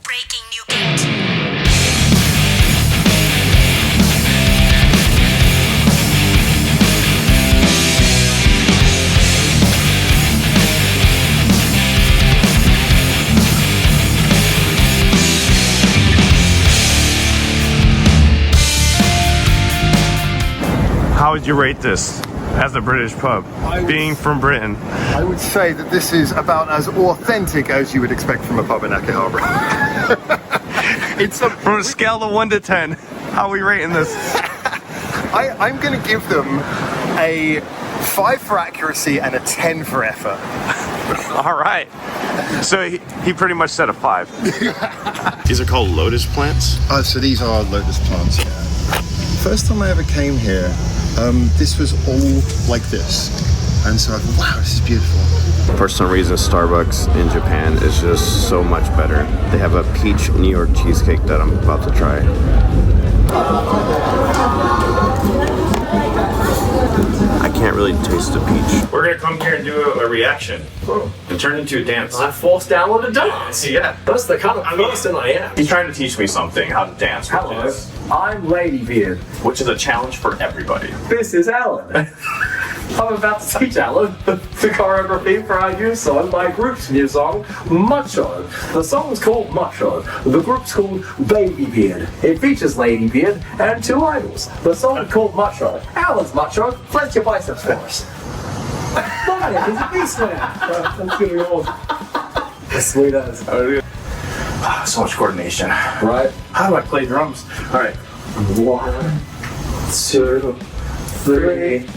Breaking new gate. How would you rate this as a British pub, being from Britain? I would say that this is about as authentic as you would expect from a pub in Akihabara. From a scale of 1 to 10, how are we rating this? I'm going to give them a 5 for accuracy and a 10 for effort. All right. So he pretty much said a 5. These are called lotus plants? So these are lotus plants, yeah. First time I ever came here, this was all like this. And so I thought, wow, this is beautiful. For some reason, Starbucks in Japan is just so much better. They have a peach New York cheesecake that I'm about to try. I can't really taste the peach. We're gonna come here and do a reaction and turn into a dance. I forced download a dance. Yeah. That's the kind of person I am. He's trying to teach me something, how to dance. Hello, I'm Ladybeard. Which is a challenge for everybody. This is Alan. I'm about to teach Alan the choreography for our new song, my group's new song, Macho. The song's called Macho. The group's called Ladybeard. It features Ladybeard and 2 idols. The song's called Macho. Alan's Macho. Flex your biceps for us. Fine, he's a beast man. That's gonna go on. Sweet as. So much coordination. Right? How do I play drums? All right. 1, 2, 3.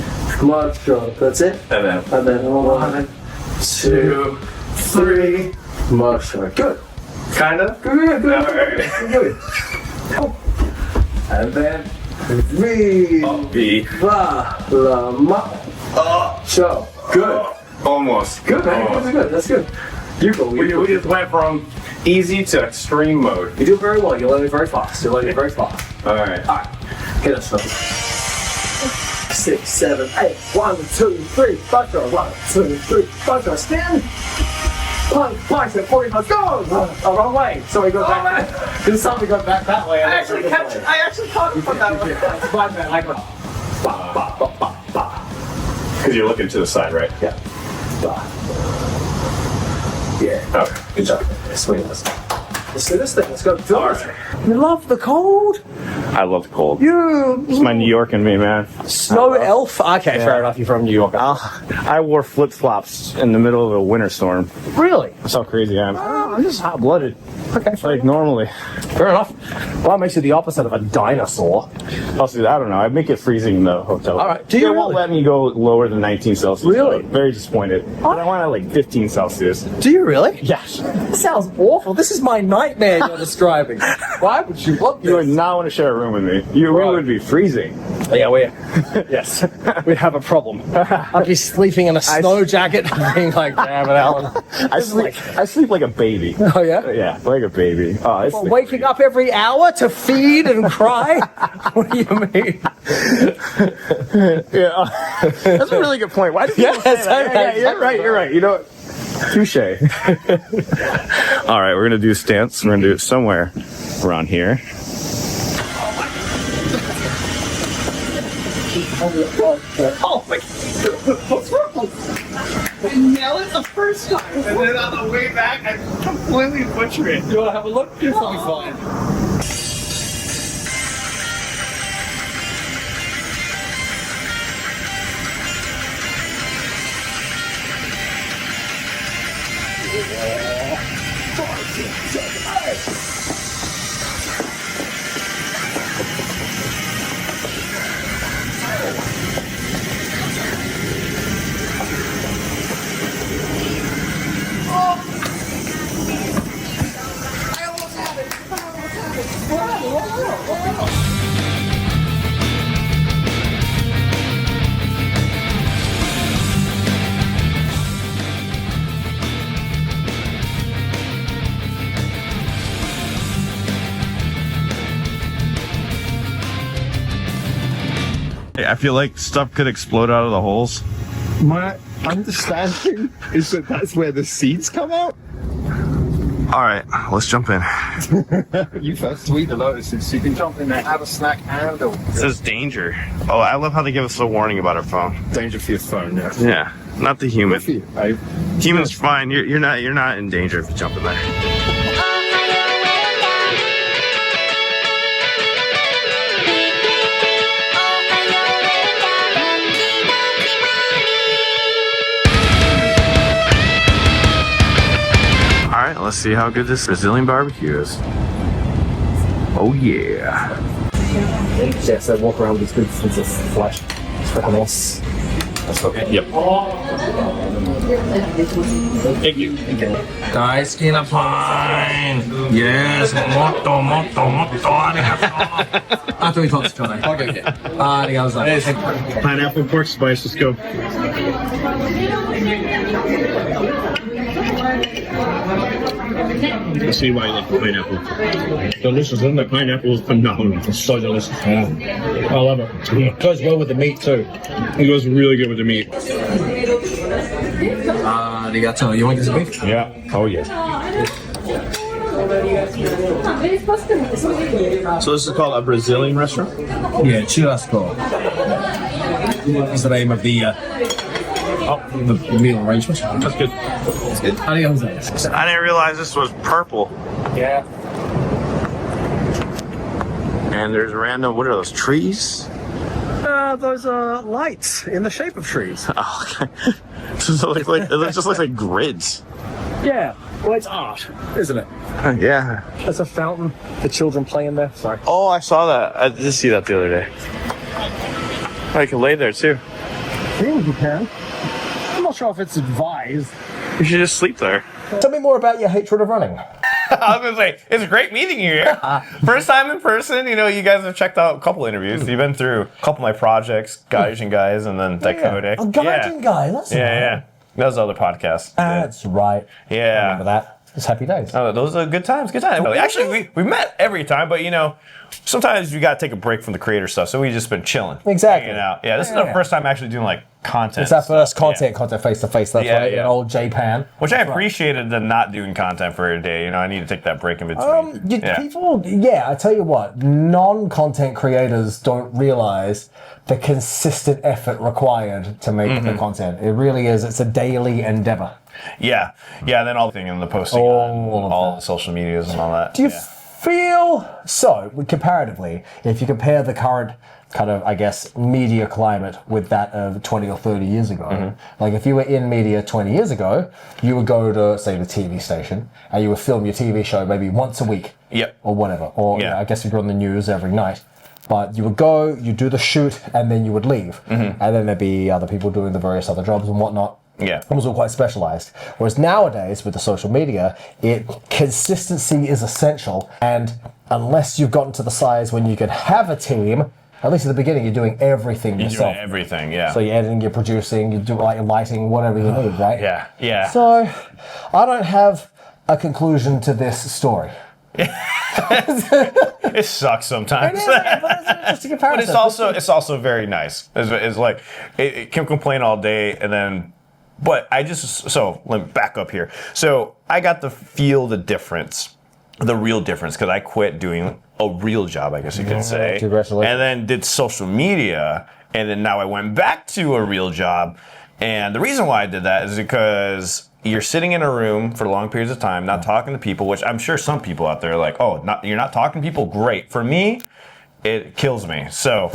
Macho. That's it. And then 1, 2, 3. Macho. Good. kinda. Good. Alright. Good. And then V. B. La Macho. Good. Almost. Good, man. Almost. Good. That's good. You go. We just went from easy to extreme mode. You do very well. You're learning very fast. Alright. Hit us, fellas. 6, 7, 8. 1, 2, 3. Macho. 1, 2, 3. Macho. Stand. Punch, bicep, 45, go! Oh, wrong way. Sorry, go back. There's something going back that way. I actually caught it from that way. It's fine, man. I go. Ba, ba, ba, ba, ba. Because you're looking to the side, right? Yeah. Ba. Yeah. Okay. Good job. Sweet. Let's do this thing. Let's go. Do it. You love the cold? I love the cold. You. It's my New York in me, man. Snow elf? Okay, fair enough. You're from New York. I wore flip-flops in the middle of a winter storm. Really? That's how crazy I am. I'm just hot-blooded. Okay, Like normally. fair enough. Well, that makes you the opposite of a dinosaur. Also, I don't know. I make it freezing in the hotel. All right. Do you They won't really? let me go lower than 19 Celsius. Really? So very disappointed. But I want at like 15 Celsius. Do you really? Yes. This sounds awful. This is my nightmare you're describing. Why would you want this? You would not want to share a room with me. Your room would be freezing. Yeah, yes, we'd have a problem. I'd be sleeping in a snow jacket, being like, damn it, Alan. I sleep like a baby. Oh, yeah? Yeah, like a baby. Oh, it's Waking up every hour to feed and cry? What do you mean? Yeah, that's a really good point. Why do people say that? Yeah, you're right. You know what? Touche. All right, we're gonna do a stance. We're gonna do it somewhere around here. Oh, my what's wrong? I nailed it the first time, and then on the way back, I completely butchered it. You want to have a look? This song's fine. I feel like stuff could explode out of the holes. My understanding is that that's where the seeds come out. All right, let's jump in. You first. Sweet the lotuses. You can jump in there, have a snack, and a It says danger. Oh, I love how they give us a warning about our phone. danger for your phone. Yeah. Yeah, not the human. Good for you, babe. Human's fine. You're not in danger if you jump in there. All right, let's see how good this Brazilian barbecue is. Oh yeah. Yeah, so walk around with these big pieces of flesh. It's freaking nice. That's okay. Yep. Thank you. Guys, kinapine! Yes, motto, motto, motto, arigato. あと一つちょうだい。OK, OK. ありがとうございます。Pineapple pork spice. Let's go. I see why you like pineapple. Delicious, isn't it? Pineapple is phenomenal. It's so delicious. I love it. It goes well with the meat too. It goes really good with the meat. ありがとう。You want this beef? Yeah. Oh yeah. So this is called a Brazilian restaurant? Yeah, churrasco. Is the name of the meal arrangement. That's good. That's good. ありがとうございます。 I didn't realize this was purple. Yeah. And there's random, what are those, trees? Those are lights in the shape of trees. Oh, okay. So it just looks like grids. Yeah. Well, it's art, isn't it? Yeah. There's a fountain. The children play in there. Sorry. Oh, I saw that. I did see that the other day. I can lay there too. You can. I'm not sure if it's advised. You should just sleep there. Tell me more about your hatred of running. I was gonna say, it's great meeting you here. First time in person, you guys have checked out a couple interviews. You've been through a couple of my projects, Gaijin Guys and then Dicodec. Oh, Gaijin Guy, that's right. Yeah. That was the other podcast. That's right. Yeah. I remember that. It's happy days. Oh, those are good times. Actually, we met every time, but sometimes you got to take a break from the creator stuff. So we just been chilling, Exactly. hanging out. Yeah, this is the first time actually doing like content. It's our first stuff. content face to face. That's right. Yeah. In old Japan. Which I appreciated the not doing content for a day. I need to take that break in between. I tell you what, non-content creators don't realize the consistent effort required to make the content. It really is. It's a daily endeavor. Yeah. Then all the thing and the posting on all the social medias and all that. Do you feel so, comparatively, if you compare the current kind of, I guess, media climate with that of 20 or 30 years ago, like if you were in media 20 years ago, you would go to, say, the TV station and you would film your TV show maybe once a week or whatever. Or I guess if you're on the news every night. But you would go, you do the shoot, and then you would leave. And then there'd be other people doing the various other jobs and whatnot. Yeah. It was all quite specialized. Whereas nowadays, with the social media, consistency is essential. And unless you've gotten to the size when you can have a team, at least at the beginning, you're doing everything yourself. You're doing everything, yeah. So you're editing, you're producing, you do like lighting, whatever you need, right? Yeah. So I don't have a conclusion to this story. It sucks sometimes. But it's a comparison. But it's also very nice. It's like it can complain all day and then. But let me back up here. So I got to feel the difference, the real difference, because I quit doing a real job, I guess you could say. Congratulations. And then did social media, and then now I went back to a real job. And the reason why I did that is because you're sitting in a room for long periods of time, not talking to people, which I'm sure some people out there are like, you're not talking to people? Great. For me, it kills me. So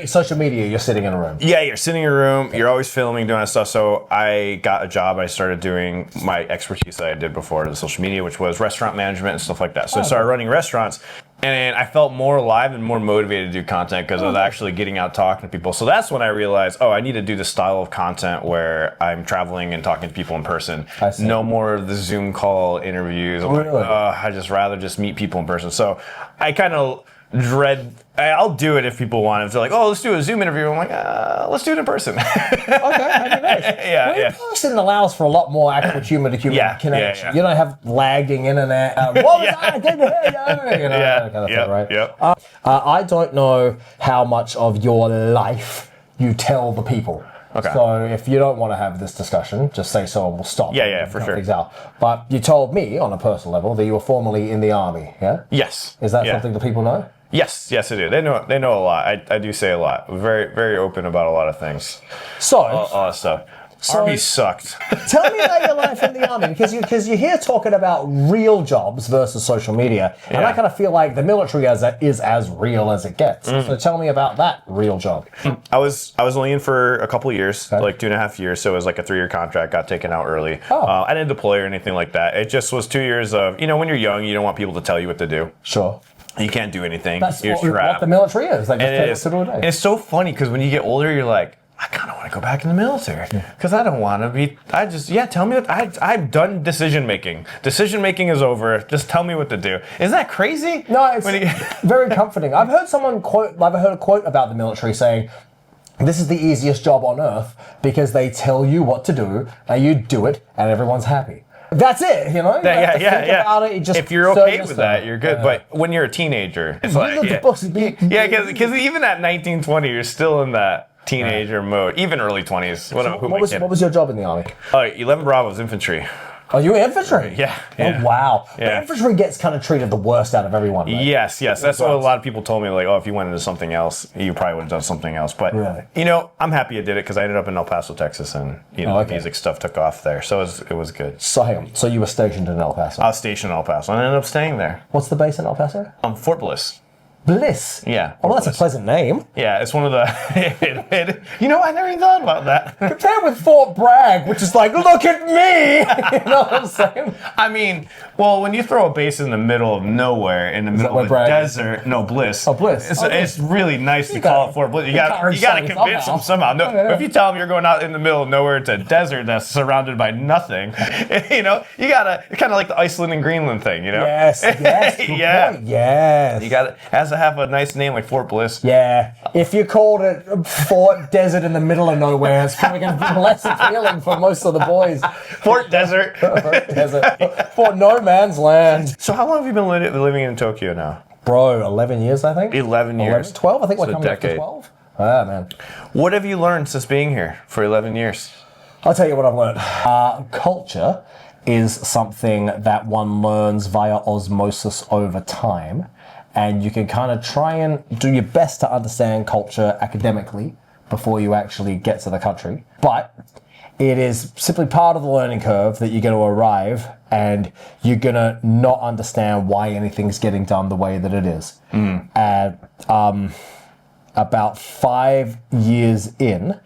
social media, you're sitting in a room. Yeah, you're sitting in a room, you're always filming, doing that stuff. So I got a job, I started doing my expertise that I did before to social media, which was restaurant management and stuff like that. So I started running restaurants. And I felt more alive and more motivated to do content because I was actually getting out talking to people. So that's when I realized, I need to do this style of content where I'm traveling and talking to people in person. No more of the Zoom call interviews. I just rather just meet people in person. So I kind of I'll do it if people want it. If they're like, let's do a Zoom interview. I'm like, let's do it in person. Okay, nice. Yeah. Person allows for a lot more actual human to human connection. Yeah. You don't have lagging internet. What was that? I didn't hear you. That kind of thing, right? Yep. I don't know how much of your life you tell the people. Okay. So if you don't want to have this discussion, just say so and we'll stop. Yeah, and for cut sure. things out. But you told me on a personal level that you were formerly in the army, yeah? Yes. Is that Yeah. something that people know? Yes, I do. They know a lot. I do say a lot. Very, very open about a lot of things. So, All that stuff. Army sucked. tell me about your life in the army, because you're here talking about real jobs versus social media, and I kind of feel like the military is as real as it gets. So tell me about that real job. I was only in for a couple of years, like 2.5 years. So it was like a 3-year contract. Got taken out early. Oh. I didn't deploy or anything like that. It just was 2 years of, when you're young, you don't want people to tell you what to do. Sure. You can't do anything. That's You're what trapped. the military is. They just And take us to do a day. it's so funny because when you get older, you're like, I kind of want to go back in the military because I don't want to be. Tell me what I've done. Decision making is over. Just tell me what to do. Isn't that crazy? No, it's very comforting. I've heard a quote about the military saying, this is the easiest job on earth because they tell you what to do and you do it and everyone's happy. That's it, You don't have to think about it. You just if you're serve okay yourself. with that, you're good. But when you're a teenager, it's like, because even at 19, 20, you're still in that teenager mode. Even early 20s. What was your job in the army? 11 Bravo's infantry. Oh, you were infantry? Yeah. Oh, wow. Yeah. But infantry gets kind of treated the worst out of everyone. Right? Yes. That's what a lot of people told me. Like, if you went into something else, you probably would have done something else. But, Really? I'm happy I did it because I ended up in El Paso, Texas, and, music stuff took off there. So it was good. So hang on. So you were stationed in El Paso? I was stationed in El Paso and I ended up staying there. What's the base in El Paso? Fort Bliss. Bliss? Yeah. Oh, well, that's a Bliss. pleasant name. Yeah, it's one of the... I never even thought about that. Compared with Fort Bragg, which is like, look at me! You know what I'm saying? I mean, well, when you throw a base in the middle of nowhere, in the middle where of a Bragg desert... No, Bliss. Oh, Bliss. It's really nice to call it Fort Bliss. You got to convince them somehow. No, yeah. if you tell them you're going out in the middle of nowhere to a desert that's surrounded by nothing, you got to... Kind of like the Iceland and Greenland thing, Yes, good Yeah. point. Yes. You got it. Has to have a nice name like Fort Bliss. Yeah, if you called it Fort Desert in the middle of nowhere, it's probably going to be less appealing for most of the boys. Fort Desert. Fort No Man's Land. So how long have you been living in Tokyo now? Bro, 11 years, I think. 11 years. 12, I think we're It's a coming up to decade. 12. Ah, man. What have you learned since being here for 11 years? I'll tell you what I've learned. Culture is something that one learns via osmosis over time. And you can kind of try and do your best to understand culture academically before you actually get to the country. But it is simply part of the learning curve that you're going to arrive and you're going to not understand why anything's getting done the way that it is. And about 5 years in,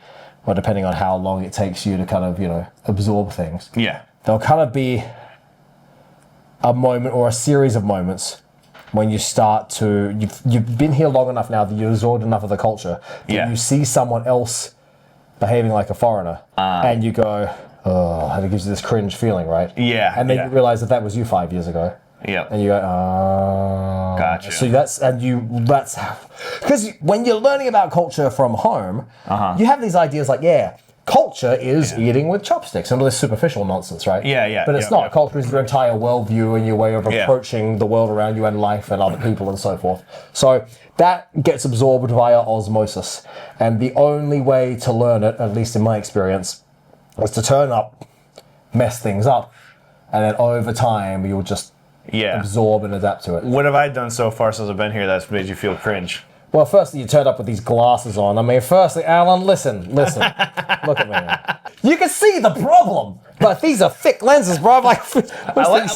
or depending on how long it takes you to kind of, absorb things, Yeah. there'll kind of be a moment or a series of moments when you start to, you've been here long enough now that you've absorbed enough of the culture that you see someone else behaving like a foreigner and you go, oh, and it gives you this cringe feeling, right? Yeah. And then you realize that was you 5 years ago. Yeah. And you go, oh. Gotcha. So that's because when you're learning about culture from home, you have these ideas like, culture is eating with chopsticks and all this superficial nonsense, right? Yeah. But it's not. Culture is your entire worldview and your way of approaching the world around you and life and other people and so forth. So that gets absorbed via osmosis. And the only way to learn it, at least in my experience, is to turn up, mess things up, and then over time you'll just absorb and adapt to it. What have I done so far since I've been here that's made you feel cringe? Well, firstly, you turned up with these glasses on. I mean, firstly, Alan, listen. Look at me. You can see the problem, but these are thick lenses, bro. I like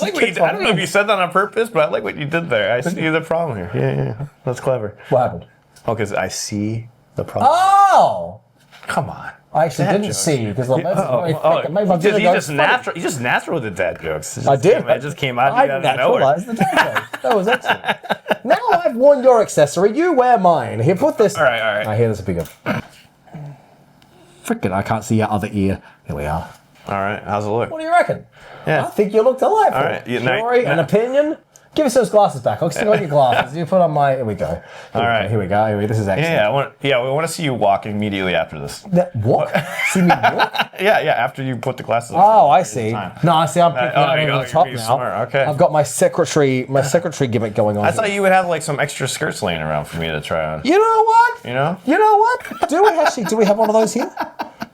what you did. I don't know if you said that on purpose, but I like what you did there. I see the problem here. Yeah. That's clever. What happened? Oh, because I see the problem. Oh! Come on. I actually didn't see, because the lenses are very thick. It made my vision go funny. You just natural with the dad jokes. I did. It just came out I of nowhere. naturalized the dad joke. That was excellent. Now I've worn your accessory, you wear mine. Here, put this. All right. I hear this will be good. Frickin', I can't see your other ear. Here we are. All right. How's it look? What do you reckon? Yeah. I think you look delightful. All right. Story, an opinion. Give us those glasses back. I'll still got your glasses. You put on my. Here we go. Here we go. This is excellent. We want to see you walk immediately after this. Walk? See me walk? Yeah. After you put the glasses on. Oh, I see. No, I see. I'm picking out over the top you're now. Smart. Okay. I've got my secretary gimmick going on. I thought you would have like some extra skirts laying around for me to try on. You know what? You know? You know what? Do we have one of those here?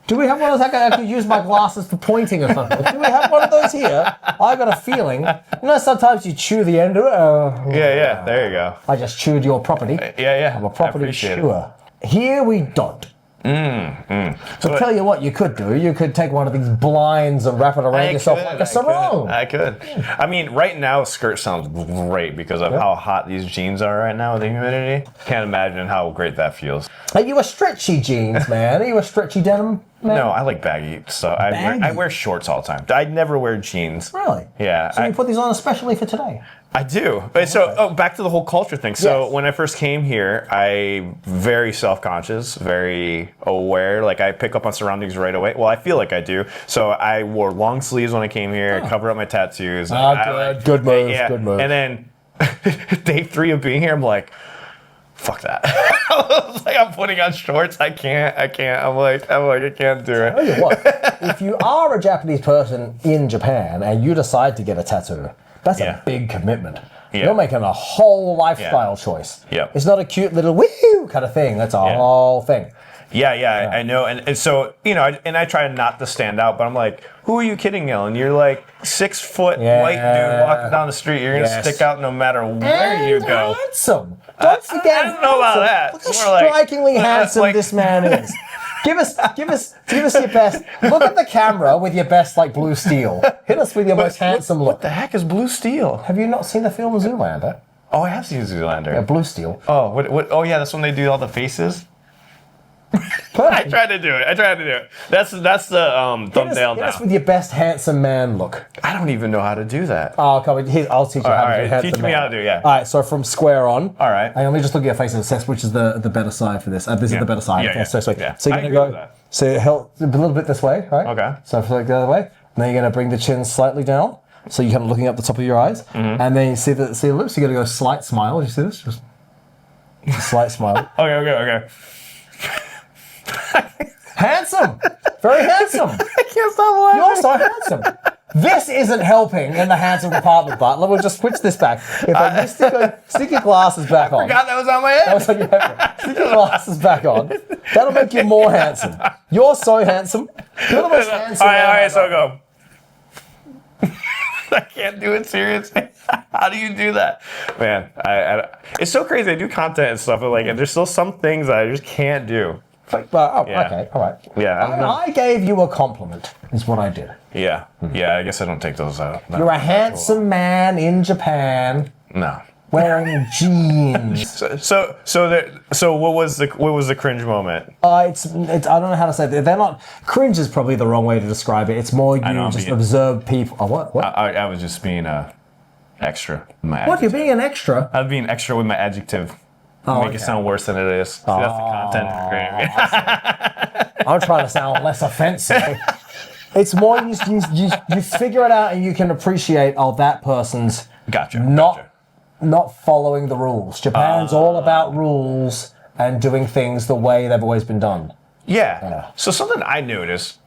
Do we have one of those? I could use my glasses for pointing or something. Do we have one of those here? I got a feeling. You know, sometimes you chew the end of it. Yeah. There you go. I just chewed your property. Yeah. I'm a property I appreciate it. chewer. Here we don't. So tell you what you could do. You could take one of these blinds and wrap it around yourself like a sarong. I could. I mean, right now, a skirt sounds great because of how hot these jeans are right now with the humidity. Can't imagine how great that feels. Are you a stretchy jeans man? Are you a stretchy denim man? No, I like baggy. So I wear shorts all the time. I never wear jeans. Really? Yeah. So you put these on especially for today? I do. But so back to the whole culture thing. So when I first came here, I very self-conscious, very aware. Like I pick up on surroundings right away. Well, I feel like I do. So I wore long sleeves when I came here, cover up my tattoos. Good move. Good move. And then day 3 of being here, I'm like, fuck that. I was like, I'm putting on shorts. I can't. I'm like, I can't do it. Tell you what, if you are a Japanese person in Japan and you decide to get a tattoo, that's a big commitment. Yeah. You're making a whole lifestyle choice. Yeah. It's not a cute little woo kind of thing. That's a whole thing. Yeah, I know. And so, you know, I try not to stand out, but I'm like, who are you kidding, Ellen? You're like 6 foot white dude walking down the street. You're going to stick out no matter where you go. Handsome. Don't forget. I don't know about that. Look how strikingly handsome this man is. Give us your best. Look at the camera with your best, like, blue steel. Hit us with your most handsome look. What the heck is blue steel? Have you not seen the film Zoolander? Oh, I have seen Zoolander. Yeah, blue steel. Oh, what? Oh, yeah, that's when they do all the faces. I tried to do it. That's the thumbnail Hit now. us with your best handsome man look. I don't even know how to do that. Oh, come on. I'll teach you how to do handsome teach me man. how to do, yeah. All right, so from square on. All right. And let me just look at your face and assess which is the better side for this. This is the better side. Yeah. So sweet. Yeah. So you're I going agree to with go, that. so a little bit this way, right? Okay. So like the other way. And then you're going to bring the chin slightly down. So you're kind of looking up the top of your eyes. Mm-hmm. And then you see the lips. You're going to go slight smile. You see this? Just a slight smile. Okay. Handsome! Very handsome! I can't stop laughing. You're so handsome! This isn't helping in the handsome department, but we'll just switch this back. If I stick your glasses back on. God, that was on my head. That was on your head. Stick your glasses back on. That'll make you more handsome. You're so handsome. You're the most handsome. All right, so go. I can't do it seriously. How do you do that? Man, it's so crazy. I do content and stuff, but like, there's still some things that I just can't do. Okay, all right. Yeah, I gave you a compliment, is what I did. Yeah, I guess I don't take those out. No. You're a handsome man in Japan No. wearing jeans. So what was the cringe moment? It's I don't know how to say it. They're not cringe is probably the wrong way to describe it. It's more you just observe people. Oh, what? I was just being extra. With my What? You're adjective. being an extra? I was being extra with my adjective. Make it sound worse than it is. See, that's the content. I'm trying to sound less offensive. It's more you figure it out and you can appreciate that person's not following the rules. Japan's all about rules and doing things the way they've always been done. Yeah. So something I noticed,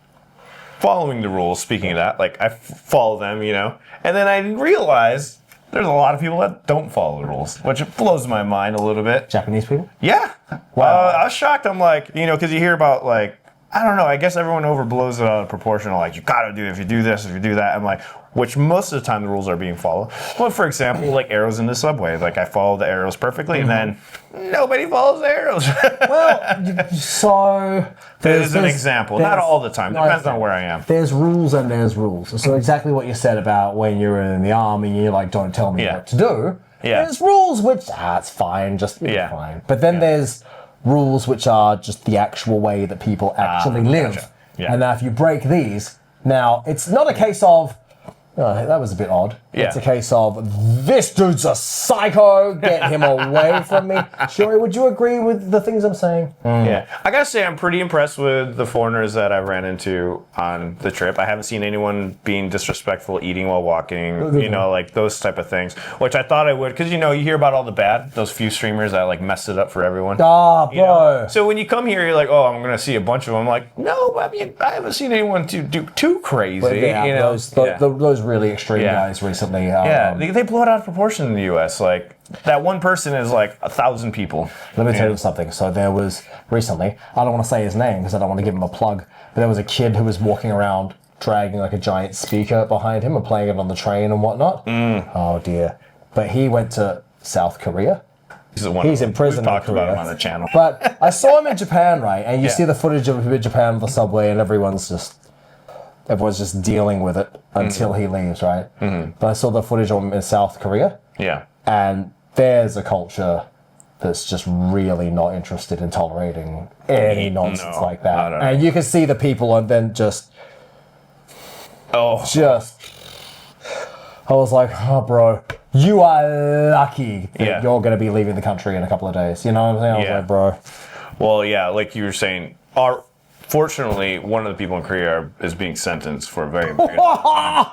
following the rules, speaking of that, like I follow them, you know, and then I realized there's a lot of people that don't follow the rules, which blows my mind a little bit. Japanese people? Yeah. Wow. I was shocked. I'm like, you know, because you hear about like, I don't know, I guess everyone overblows it out of proportion. Like, you gotta do it if you do this, if you do that. I'm like, which most of the time the rules are being followed. Well, for example, like arrows in the subway. Like, I follow the arrows perfectly, and then nobody follows the arrows. Well, so... There's an example. Not all the time. Depends on where I am. There's rules and there's rules. So exactly what you said about when you're in the army, you're like, don't tell me what to do. Yeah. There's rules which, it's fine, just fine. But then there's rules which are just the actual way that people actually live. Gotcha. Yeah. And now if you break these, now it's not a case of, that was a bit odd. Yeah. It's a case of, this dude's a psycho, get him away from me. Shuri, would you agree with the things I'm saying? Yeah. I gotta say, I'm pretty impressed with the foreigners that I ran into on the trip. I haven't seen anyone being disrespectful, eating while walking, you know, like those type of things, which I thought I would, because, you know, you hear about all the bad, those few streamers that like messed it up for everyone. Bro. You know? So when you come here, you're like, oh, I'm gonna see a bunch of them. I'm like, no, I mean, I haven't seen anyone do too crazy. But yeah, you know? those really extreme guys recently. They blow it out of proportion in the U.S. Like that one person is like 1,000 people. Let me tell you something. So there was recently, I don't want to say his name because I don't want to give him a plug, but there was a kid who was walking around dragging like a giant speaker behind him and playing it on the train and whatnot. Oh dear. But he went to South Korea. He's in prison. We've talked about him on the channel. But I saw him in Japan, right? And you see the footage of him in Japan on the subway, and everyone's just dealing with it until he leaves, right? But I saw the footage of him in South Korea. Yeah. And there's a culture that's just really not interested in tolerating any nonsense like that. And you can see the people, and then I was like, oh, bro, you are lucky that you're going to be leaving the country in a couple of days. You know what I'm saying? I was like, bro. Well, yeah, like you were saying, fortunately, one of the people in Korea is being sentenced for a very, very long time.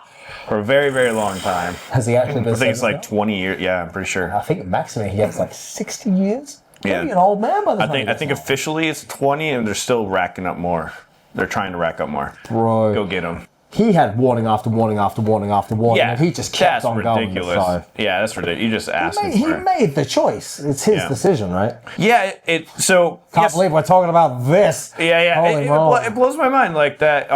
For a very, very long time. Has he actually been I think it's like now? 20 years. Yeah, I'm pretty sure. I think maximum he gets like 60 years. Yeah. Maybe an old man by the time. I think officially it's 20, and they're still racking up more. They're trying to rack up more. Bro. Go get him. He had warning after warning after warning after warning, and he just kept on ridiculous. going. So. Yeah, that's ridiculous. You just asked him He for it. made the choice. It's his decision, right? Yeah, Can't believe we're talking about this. Yeah. Holy It blows my mind like that.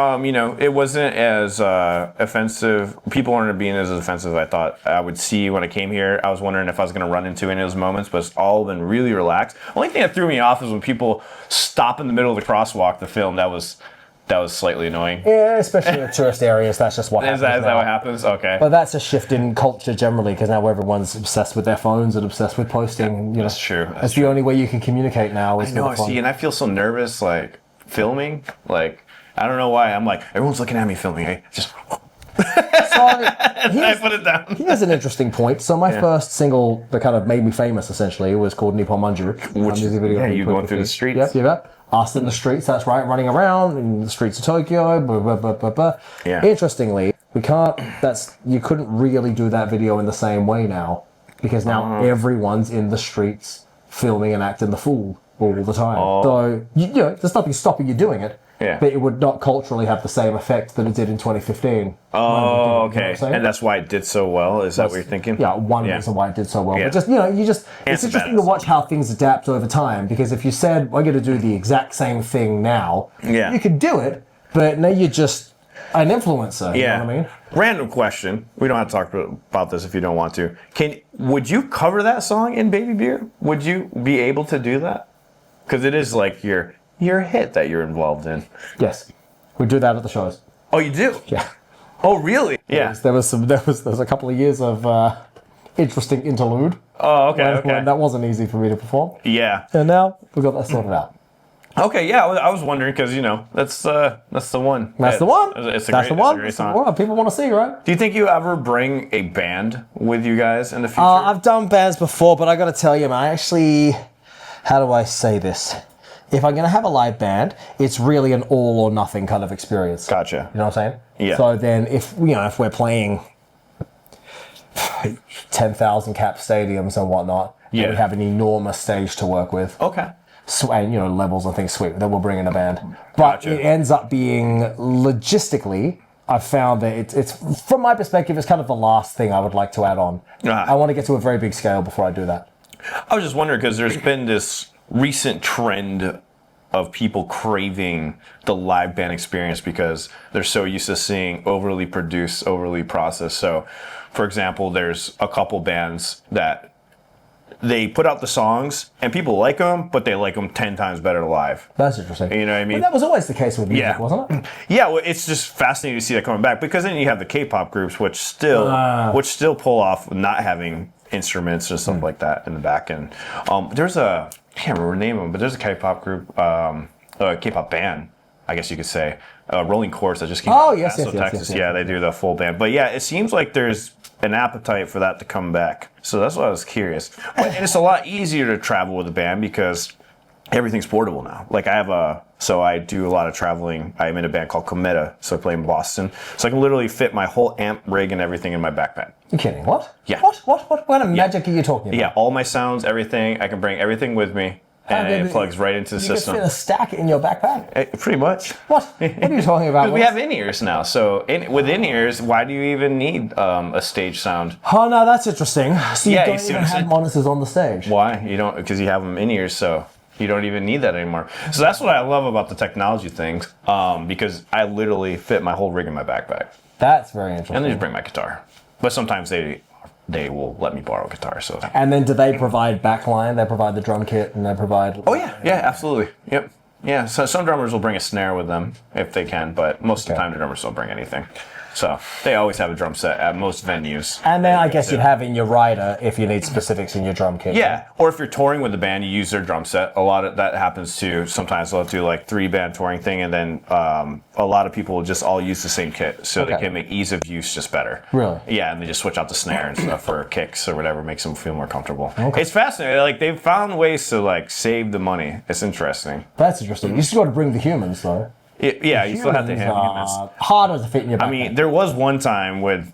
It wasn't as offensive. People aren't being as offensive as I thought I would see when I came here. I was wondering if I was going to run into any of those moments, but it's all been really relaxed. Only thing that threw me off is when people stop in the middle of the crosswalk to film. That was slightly annoying. Yeah, especially in tourist areas. That's just what happens. Is that what happens? Okay. But that's a shift in culture generally, because now everyone's obsessed with their phones and obsessed with posting. That's true. That's the only way you can communicate now. Is I know. with a phone. See, and I feel so nervous, like filming. Like I don't know why. I'm like everyone's looking at me filming. I just. I put it down. Here's an interesting point. So my first single that kind of made me famous, essentially, was called Nippon Manju. Which music video. you going through the streets. Yep. Us in the streets, that's right, running around in the streets of Tokyo. Blah, blah, blah, blah, blah. Yeah. Interestingly, you couldn't really do that video in the same way now, because now everyone's in the streets filming and acting the fool all the time. So there's nothing stopping you doing it. Yeah. But it would not culturally have the same effect that it did in 2015. Oh, okay. And that's why it did so well? Is that what you're thinking? Yeah, one reason why it did so well. Yeah. But it's interesting to watch how things adapt over time, because if you said, we're going to do the exact same thing now, you could do it, but now you're just an influencer, you know what I mean? Random question. We don't have to talk about this if you don't want to. Would you cover that song in Baby Beer? Would you be able to do that? Because it is like your hit that you're involved in. Yes. We do that at the shows. Oh, you do? Yeah. Oh, really? Yeah. There was a couple of years of interesting interlude. Oh, okay. When that wasn't easy for me to perform. Yeah. And now we got that sorted out. Okay, yeah, I was wondering because that's the one. That's the one. It's a That's great, the one. It's a great It's song. the one people want to see, right? Do you think you ever bring a band with you guys in the future? I've done bands before, but I got to tell you, man, how do I say this? If I'm going to have a live band, it's really an all or nothing kind of experience. Gotcha. You know what I'm saying? Yeah. So then if we're playing 10,000 cap stadiums and whatnot, and we have an enormous stage to work with. Okay. And levels and things, sweet. Then we'll bring in a band. But it ends up being logistically, I've found that it's from my perspective, it's kind of the last thing I would like to add on. I want to get to a very big scale before I do that. I was just wondering because there's been this recent trend of people craving the live band experience because they're so used to seeing overly produced, overly processed. So, for example, there's a couple bands that they put out the songs and people like them, but they like them 10 times better live. That's interesting. You know what I mean? But that was always the case with music, wasn't it? Yeah, well, it's just fascinating to see that coming back because then you have the K-pop groups, which still pull off not having instruments and stuff like that in the back end. There's I can't remember the name of them, but there's a K-pop group, a K-pop band, I guess you could say, Rolling Chorus that just came out of Paso, Texas. Yeah, they do the full band. But yeah, it seems like there's an appetite for that to come back. So that's why I was curious. And it's a lot easier to travel with a band because everything's portable now. Like so I do a lot of traveling. I'm in a band called Cometa, so I play in Boston. So I can literally fit my whole amp rig and everything in my backpack. You're kidding? What? Yeah. What kind of magic are you talking about? Yeah, all my sounds, everything. I can bring everything with me. and it plugs right into the You system. can fit a stack in your backpack. Pretty much. What? What are you talking about? We have in-ears now, so with in-ears, why do you even need a stage sound? Oh no, that's interesting. So you Yeah, you don't see even what I'm have saying? monitors on the stage. Why? You don't, because you have them in-ears, so you don't even need that anymore. So that's what I love about the technology things, because I literally fit my whole rig in my backpack. That's very interesting. And then just bring my guitar. But sometimes they will let me borrow a guitar, so. And then do they provide backline? They provide the drum kit and they provide... Oh yeah, absolutely. Yep. Yeah, so some drummers will bring a snare with them if they can, but most of the time the drummers don't bring anything. So they always have a drum set at most venues. And then I guess you'd have in your rider if you need specifics in your drum kit. Yeah, or if you're touring with the band, you use their drum set. A lot of that happens too. Sometimes they'll do like 3-band touring thing, and then a lot of people will just all use the same kit, so they can make ease of use just better. Really? Yeah, and they just switch out the snare and stuff for kicks or whatever makes them feel more comfortable. Okay. It's fascinating. Like they've found ways to like save the money. It's interesting. That's interesting. You still got to bring the humans though. Yeah, you still have to have humans. Harder to fit in your backpack. I mean, there was one time with,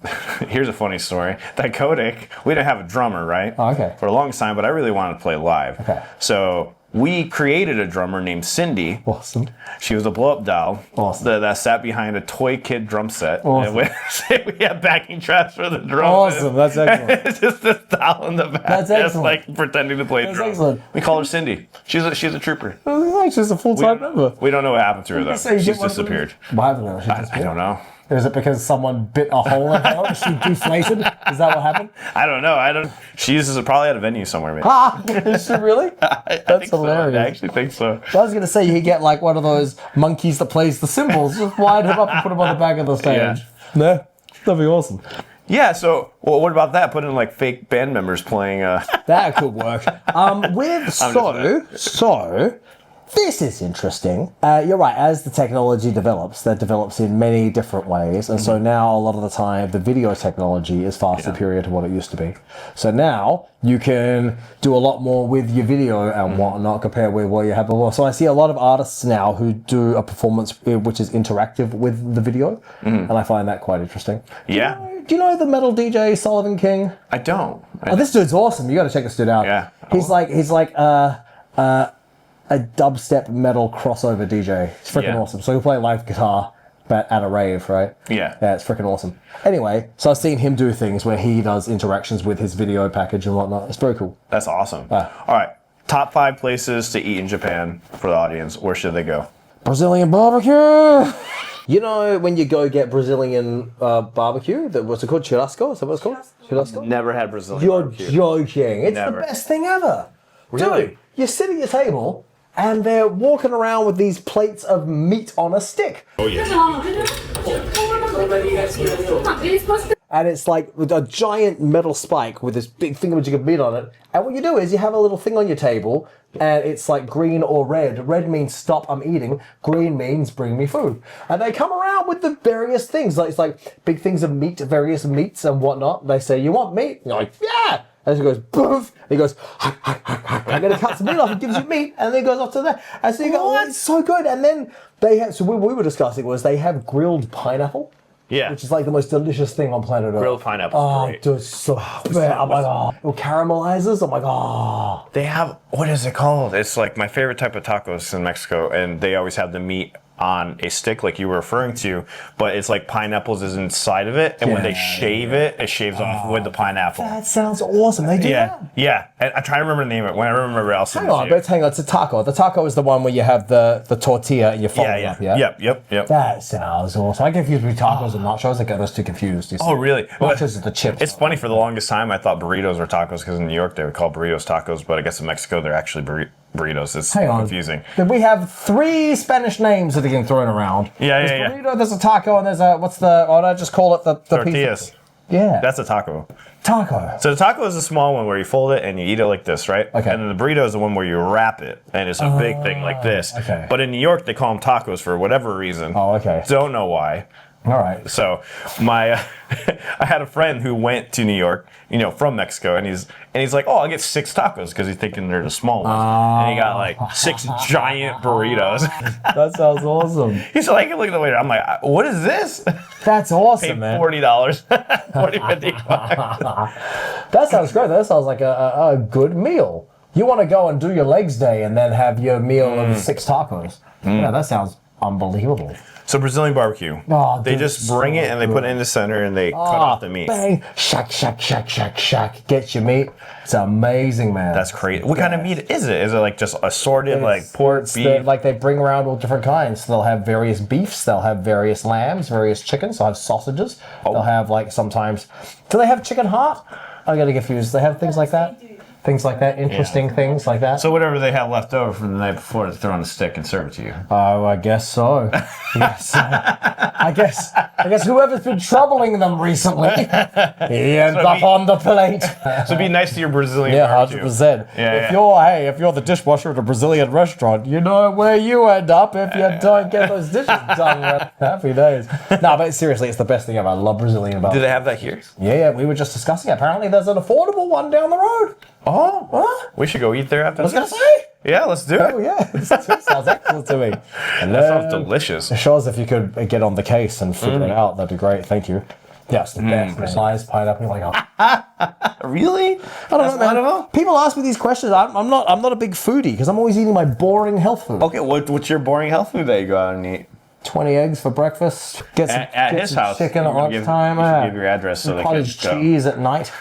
here's a funny story. Dicodec, we didn't have a drummer, right? Oh, okay. For a long time, but I really wanted to play live. Okay. So we created a drummer named Cindy. Awesome. She was a blow-up doll Awesome. that sat behind a toy kid drum set. Awesome. And we had backing tracks for the drums. Awesome, that's excellent. It's just this doll in the back. That's excellent. Like pretending to play That's drums. excellent. We call her Cindy. She's a trooper. She's a full-time member. We don't know what happened to her though. So you She's get one of them- disappeared. Why haven't they? She I disappeared? don't know. Is it because someone bit a hole in her and she deflated? Is that what happened? I don't know. She's probably at a venue somewhere, maybe. Is she really? That's That's hilarious. I actually think so. I was going to say you could get like one of those monkeys that plays the cymbals, just wind him up and put him on the back of the stage. Yeah. No? That'd be awesome. Yeah, so what about that? Put in like fake band members playing. That could work. So, this is interesting. You're right, as the technology develops, that develops in many different ways. And so now, a lot of the time, the video technology is far superior to what it used to be. So now, you can do a lot more with your video and whatnot compared with what you had before. So I see a lot of artists now who do a performance which is interactive with the video. And I find that quite interesting. Yeah. Do you know the metal DJ Sullivan King? I don't. Oh, this dude's awesome. You got to check this dude out. Yeah. He's like a dubstep metal crossover DJ. It's freaking awesome. So he'll play live guitar, but at a rave, right? Yeah. Yeah, it's freaking awesome. Anyway, so I've seen him do things where he does interactions with his video package and whatnot. It's very cool. That's awesome. All right. Top 5 places to eat in Japan for the audience. Where should they go? Brazilian barbecue. You know when you go get Brazilian barbecue, what's it called? Churrasco? Is that what it's called? Churrasco? Never had Brazilian You're barbecue. joking. It's Never. the best thing ever. Really? Dude, you sit at your table and they're walking around with these plates of meat on a stick. Oh yeah. And it's like with a giant metal spike with this big thingamajig of meat on it. And what you do is you have a little thing on your table and it's like green or red. Red means stop, I'm eating. Green means bring me food. And they come around with the various things. Like it's like big things of meat, various meats and whatnot. They say, you want meat? And you're like, yeah. And he goes, boof. And he goes, I'm going to cut some meat off. He gives you meat. And then he goes off to that. And so you go, oh, it's so good. And then they have, so what we were discussing was they have grilled pineapple. Yeah. Which is like the most delicious thing on planet Earth. Grilled pineapple. Oh, Great. dude, so bad. I'm like, oh. It caramelizes. I'm like, oh. They have, what is it called? It's like my favorite type of tacos in Mexico, and they always have the meat on a stick like you were referring to, but it's like pineapples is inside of it, and when they shave it, it shaves off with the pineapple. That sounds awesome. They do that. Yeah. And I try to remember the name of it. When I remember it, I'll send Hang it on, to you. but hang on. It's a taco. The taco is the one where you have the tortilla and you fold it up, yeah? Yep. That sounds awesome. I confuse between tacos and nachos. I get those two confused. You see. Oh, really? Nachos is the chips. It's funny, for the longest time, I thought burritos were tacos because in New York they would call burritos tacos, but I guess in Mexico they're actually burritos. It's Hang on. confusing. We have 3 Spanish names that are getting thrown around. Yeah. There's burrito, there's a taco, and there's a, what's the, oh, I just call it the Tortillas. pizza. Yeah. That's a taco. taco. So the taco is a small one where you fold it and you eat it like this, right? Okay. And then the burrito is the one where you wrap it and it's a big thing like this. Okay. But in New York, they call them tacos for whatever reason. Oh, okay. Don't know why. All right. So I had a friend who went to New York, from Mexico, and he's like, oh, I'll get 6 tacos because he's thinking they're the small ones, and he got like 6 giant burritos. That sounds awesome. He's like, look at the waiter. I'm like, what is this? That's awesome, Paid man. $40, $40, $50. That sounds great. That sounds like a good meal. You want to go and do your legs day and then have your meal of 6 tacos. Yeah, that sounds unbelievable. So Brazilian barbecue. Oh, they dude, just so bring it and they put it in the center and they cut off the meat. Bang, shack, shack, shack, shack, shack. Get your meat. It's amazing, man. That's crazy. What kind of meat is it? Is it like just assorted, like pork, beef? Like they bring around all different kinds. They'll have various beefs. They'll have various lambs, various chickens. They'll have sausages. They'll have like sometimes. Do they have chicken heart? I gotta get confused. They have things like that. Things like that, interesting things like that. So whatever they have left over from the night before, they throw on a stick and serve it to you. Oh, I guess so. Yes. I guess whoever's been troubling them recently, he ends up on the plate. So be nice to your Brazilian Yeah, barbecue. 100%. If you're the dishwasher at a Brazilian restaurant, you know where you end up if you don't get those dishes done. Happy days. No, but seriously, it's the best thing ever. I love Brazilian barbecue. Do they have that here? Yeah, we were just discussing it. Apparently, there's an affordable one down the road. Oh, What? we should go eat there after I was this. gonna say. Yeah, let's do it. Oh yeah, sounds excellent to me. And That sounds delicious. Show us if you could get on the case and figure it out. That'd be great. Thank you. Yeah, it's the best. Slice pineapple. Like, oh. Really? I don't know, man. People ask me these questions. I'm not a big foodie because I'm always eating my boring health food. Okay, what's your boring health food that you go out and eat? 20 eggs for breakfast. Get At his some house. chicken at you give- lunchtime. You should give your address so they can Cottage go. cheese at night.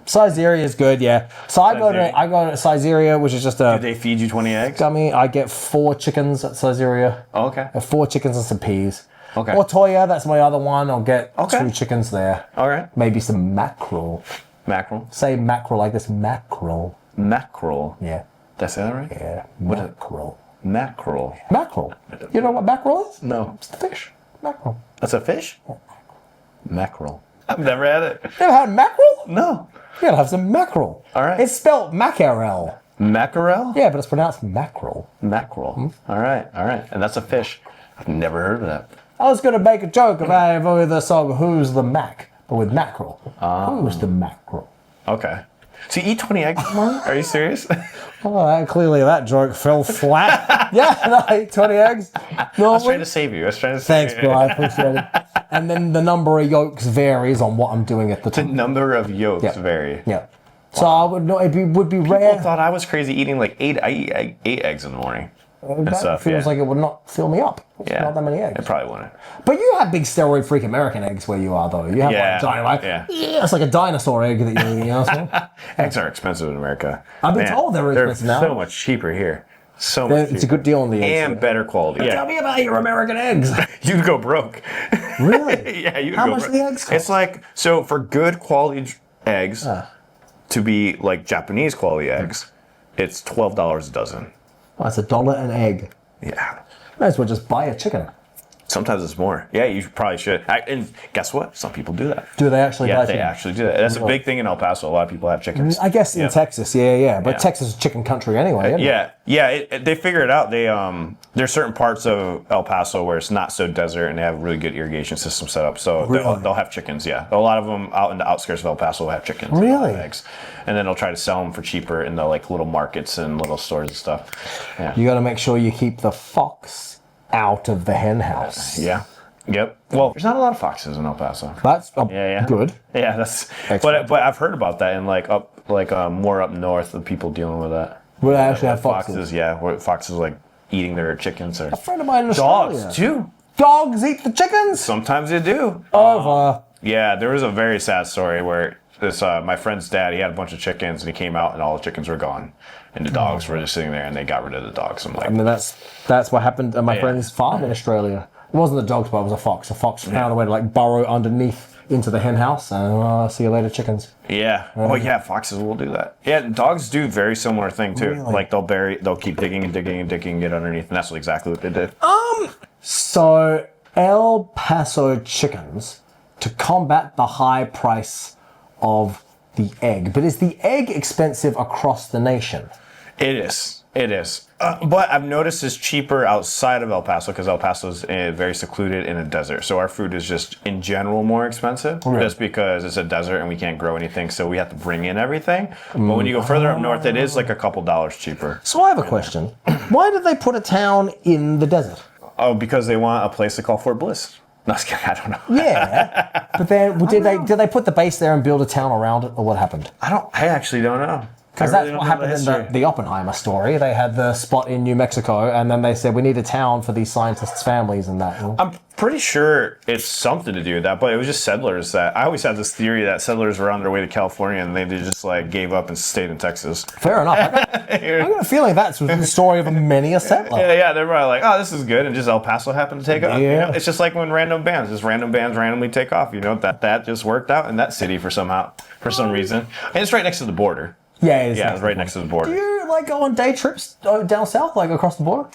Sizeria is good, yeah. So I go to Sizeria, which is just Do a they feed you 20 eggs? gummy. I get 4 chickens at Sizeria. Oh, okay. 4 chickens and some peas. Okay. Or Toya, that's my other one. I'll get Okay. 2 chickens there. All right. Maybe some mackerel. Mackerel. Say mackerel like this. Mackerel. Mackerel. Yeah. Did I say that right? Yeah. What is- Mackerel. Mackerel. Mackerel. You know what mackerel is? No. It's the fish. Mackerel. That's a fish? Mackerel. I've never had it. Never had mackerel? No. You gotta have some mackerel. All right. It's spelled mackerel. Mackerel? Yeah, but it's pronounced mackerel. Mackerel. All right. All right. And that's a fish. I've never heard of that. I was gonna make a joke about the song "Who's the Mac," but with mackerel. Who's the mackerel? Okay. So you eat 20 eggs tomorrow? Are you serious? Oh, clearly that joke fell flat. Yeah, no, I ate 20 eggs. No, I was trying to save you. Thanks, bro. I appreciate it. And then the number of yolks varies on what I'm doing at the The time. number of yolks Yeah. vary. Yeah. So I would know would be People rare. thought I was crazy eating like I eat 8 eggs in the morning. That stuff, feels yeah. like it would not fill me up. It's Yeah. not that many eggs. It probably wouldn't. But you have big steroid freak American eggs where you are, though. You have Yeah, like it's like a dinosaur egg that you're eating. You know what I'm saying? Eggs are expensive in America. I've been told they're expensive now. so much cheaper here. So much cheaper. It's a good deal on the eggs. And better quality. Tell me about your American eggs. You'd go broke. Really? Yeah, you'd How go much broke. do the eggs cost? It's like, so for good quality eggs, to be like Japanese quality eggs, it's $12 a dozen. Oh, it's $1 an egg. Yeah. Might as well just buy a chicken. Sometimes it's more. Yeah, you probably should. And guess what? Some people do that. Do they actually Yeah, buy they chicken? actually do that. That's a big thing in El Paso. A lot of people have chickens. I guess in Texas, yeah. But Yeah. Texas is chicken country anyway, isn't it? Yeah. They figure it out. They there's certain parts of El Paso where it's not so desert, and they have a really good irrigation system set up. So they'll have chickens. Yeah, a lot of them out in the outskirts of El Paso will have chickens. and Really? eggs, and then they'll try to sell them for cheaper in the like little markets and little stores and stuff. Yeah. You got to make sure you keep the fox out of the hen house. Yeah. Yep. Well, there's not a lot of foxes in El Paso. That's Yeah. good. Yeah, that's. Excellent. But I've heard about that in more up north of people dealing with that. Would I actually Where have foxes? Yeah, where foxes like eating their chickens or A friend of mine in Australia. dogs too. Dogs eat the chickens? Sometimes they do. Over. Yeah, there was a very sad story where this my friend's dad, he had a bunch of chickens and he came out and all the chickens were gone, and the dogs were just sitting there and they got rid of the dogs. I'm like, I mean, that's what happened at my friend's farm in Australia. It wasn't the dogs, but it was a fox. A fox found a way to like burrow underneath into the hen house, and see you later, chickens. yeah, oh yeah, foxes will do that. Yeah, dogs do very similar thing too. Really? Like they'll keep digging and digging and digging and get underneath, and that's exactly what they did. So El Paso chickens, to combat the high price of the egg, but is the egg expensive across the nation? It is. It is. But I've noticed it's cheaper outside of El Paso because El Paso is very secluded in a desert. So our food is just in general more expensive just because it's a desert and we can't grow anything. So we have to bring in everything. But when you go further up north, it is like a couple dollars cheaper. So I have a question. Why did they put a town in the desert? Oh, because they want a place to call Fort Bliss. No, I was kidding. I don't know. Yeah, but then did they put the base there and build a town around it, or what happened? I actually don't know. Because I really that's don't what know happened the in the, history. the Oppenheimer story. They had the spot in New Mexico, and then they said, we need a town for these scientists' families and that. I'm pretty sure it's something to do with that, but it was just settlers that I always had this theory that settlers were on their way to California and they just like gave up and stayed in Texas. Fair enough. I got a feeling that's the story of many a settler. Yeah, they're probably like, oh, this is good, and just El Paso happened to take off. You Yeah. know? It's just like when random bands randomly take off. You know that just worked out in that city for some reason, and it's right next to the border. Yeah, it is. Yeah, it's right next to the border. Do you like go on day trips down south, like across the border?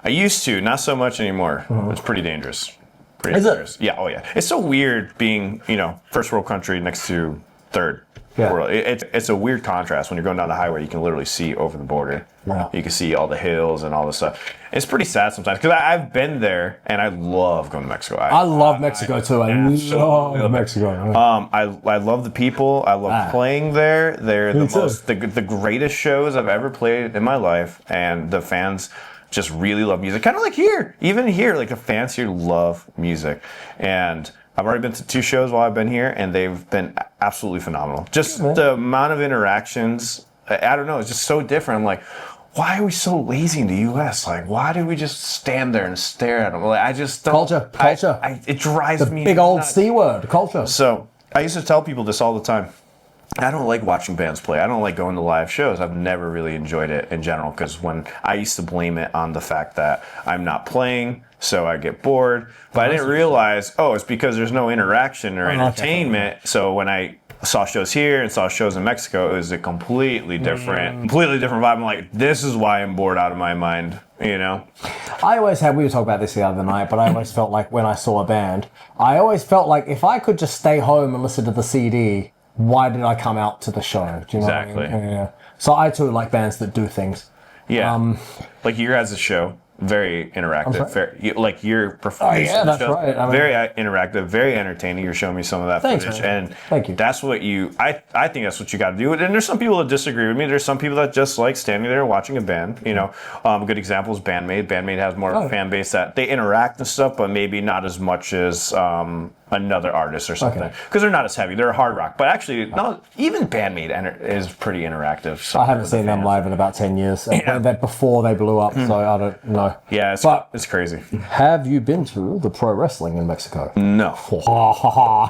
I used to, not so much anymore. It's pretty dangerous. Pretty Is it? dangerous. Yeah, oh yeah. It's so weird being, first world country next to third Yeah. world. It's a weird contrast when you're going down the highway. You can literally see over the border. Wow. You can see all the hills and all this stuff. It's pretty sad sometimes because I've been there and I love going to Mexico. I love Mexico too. I absolutely love Mexico. I love the people. I love playing there. They're Me too. the greatest shows I've ever played in my life, and the fans just really love music. Kind of like here, even here, like the fans here love music, and I've already been to 2 shows while I've been here, and they've been absolutely phenomenal. Just the amount of interactions, I don't know, it's just so different. I'm like, why are we so lazy in the U.S.? Like, why do we just stand there and stare at them? Like, I just don't. Culture. It drives me Big old nuts. C word, culture. So I used to tell people this all the time. I don't like watching bands play. I don't like going to live shows. I've never really enjoyed it in general because when I used to blame it on the fact that I'm not playing, so I get bored. But I didn't realize, it's because there's no interaction or entertainment. So when I saw shows here and saw shows in Mexico, it was a completely different vibe. I'm like, this is why I'm bored out of my mind, you know? I always had, we were talking about this the other night, but I always felt like when I saw a band, I always felt like if I could just stay home and listen to the CD, why did I come out to the show? Do you know Exactly. what I mean? Yeah. So I too like bands that do things. Yeah. Like your guys' show, very interactive. Like your performance. Oh, yeah, in the that's show, right. I mean- very interactive, very entertaining. You're showing me some of that Thanks, footage. man. And Thank you. that's what I think that's what you got to do. And there's some people that disagree with me. There's some people that just like standing there watching a band. A good example is Bandmate. Bandmate has more of a fan base that they interact and stuff, but maybe not as much as another artist or something. Because they're not as heavy. They're hard rock. But actually, no, even Bandmate is pretty interactive. So I haven't seen them live in about 10 years. And that before they blew up, so I don't know. Yeah, But it's crazy. have you been to the pro wrestling in Mexico? No.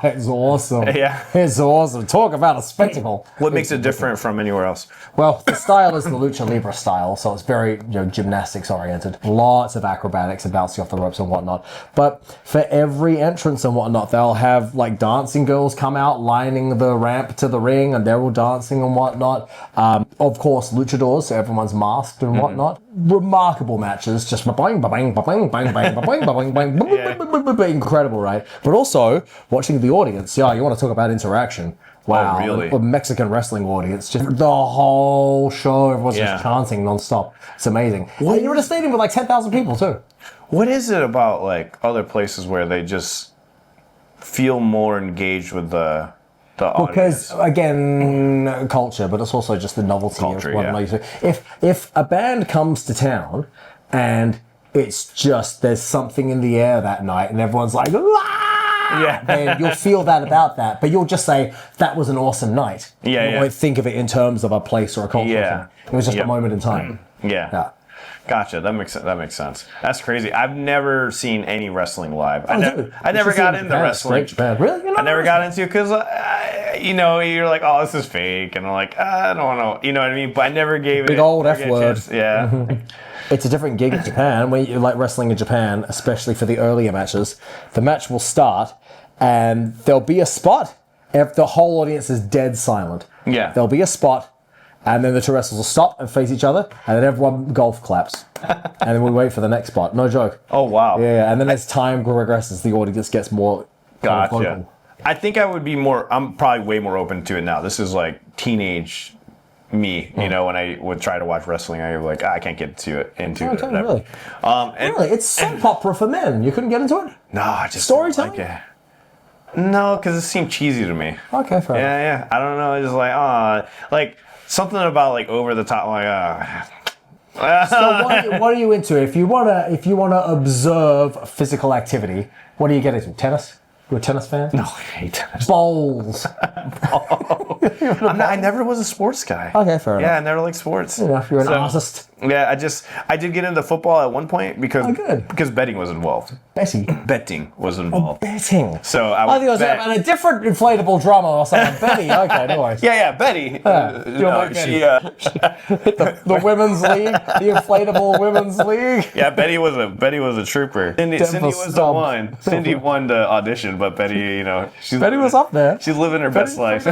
It's awesome. Yeah. It's awesome. Talk about a spectacle. What makes it different from anywhere else? Well, the style is the lucha libre style, so it's very gymnastics oriented. Lots of acrobatics and bouncing off the ropes and whatnot. But for every entrance and whatnot, they'll have like dancing girls come out lining the ramp to the ring, and they're all dancing and whatnot. Of course, luchadors, so everyone's masked and whatnot. Remarkable matches, just bang, bang, bang, bang, bang, bang, bang, bang, bang, incredible, right? But also watching the audience. Yeah, you want to talk about interaction. Wow, really? A Mexican wrestling audience, just the whole show, everyone's just chanting non-stop. It's amazing. And you're in a stadium with like 10,000 people too. What is it about like other places where they just feel more engaged with the Because audience? again, culture, but it's also just the novelty Culture, of what yeah. it makes it. If a band comes to town and it's just there's something in the air that night and everyone's like, Yeah. then you'll feel that about that, but you'll just say that was an awesome night. Yeah, You yeah. won't think of it in terms of a place or a culture. Yeah. It was just Yep. a moment in time. Yeah. Yeah. Gotcha. That makes sense. That's crazy. I've never seen any wrestling live. Oh, dude, I you never should see got it in into Japan. wrestling. It's great, Japan. Really? You're I not never wrestling? got into it because, you're like, oh, this is fake. And I'm like, I don't know. You know what I mean? But I never gave it. Big old never F get a word. chance. Yeah. It's a different gig in Japan. When you like wrestling in Japan, especially for the earlier matches, the match will start and there'll be a spot if the whole audience is dead silent. Yeah. There'll be a spot and then the two wrestlers will stop and face each other and then everyone golf claps. And then we wait for the next spot. No joke. Oh, wow. Yeah, and then as time progresses, the audience gets more kind of Gotcha. vocal. I think I would be I'm probably way more open to it now. This is like teenage me, when I would try to watch wrestling, I would like, I can't get into it. Okay, whatever. really? And Really? It's soap opera for men. You couldn't get into it? no, I just Storytelling? don't like it. No, because it seemed cheesy to me. Okay, fair enough. Yeah. I don't know. It's just like, like something about like over the top, like, So what are you into? If you wanna observe physical activity, what do you get into? Tennis? You a tennis fan? No, I hate tennis. Bowls. I never was a sports guy. Okay, fair enough. Yeah, I never liked sports. You know, you're an artist. Yeah, I did get into football at one point because good. because betting was involved. Betting was involved. Betting. So I I would think it was bet. a different inflatable drama or something. Betty, okay, no worries. Yeah, Betty. like she The women's league, the inflatable women's league. yeah, Betty was a trooper. Cindy was the stump. one. Cindy won the audition, but Betty, Betty was up there. She's living her best life.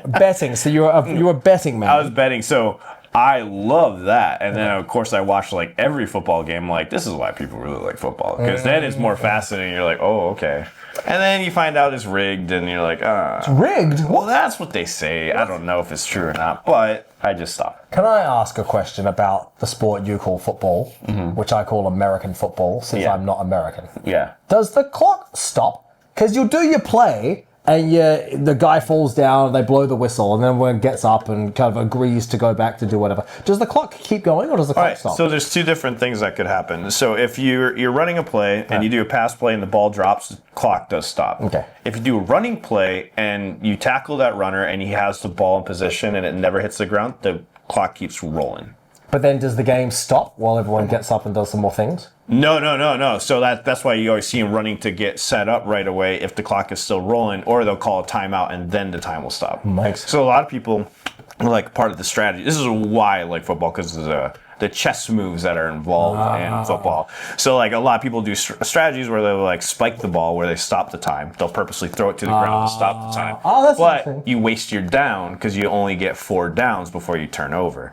Betting. So you were a betting man. I was betting, so I love that. And then of course I watched like every football game. Like, this is why people really like football, because then it's more fascinating. You're like, oh, okay. And then you find out it's rigged, and you're like, It's rigged? well, that's what they say. I don't know if it's true or not, but I just stopped. Can I ask a question about the sport you call football, which I call American football, since Yeah. I'm not American? Yeah. Does the clock stop? Because you'll do your play, and the guy falls down, they blow the whistle, and then everyone gets up and kind of agrees to go back to do whatever. Does the clock keep going, or does the All clock right, stop? so there's two different things that could happen. So if you're running a play and you do a pass play and the ball drops, the clock does stop. Okay. If you do a running play and you tackle that runner and he has the ball in position and it never hits the ground, the clock keeps rolling. But then does the game stop while everyone gets up and does some more things? No. So that's why you always see him running to get set up right away if the clock is still rolling, or they'll call a timeout and then the time will stop. Nice. So a lot of people, like, part of the strategy, this is why I like football, because the chess moves that are involved in football. So like a lot of people do strategies where they'll like spike the ball, where they stop the time. They'll purposely throw it to the ground to stop the time. That's but interesting. you waste your down because you only get 4 downs before you turn over.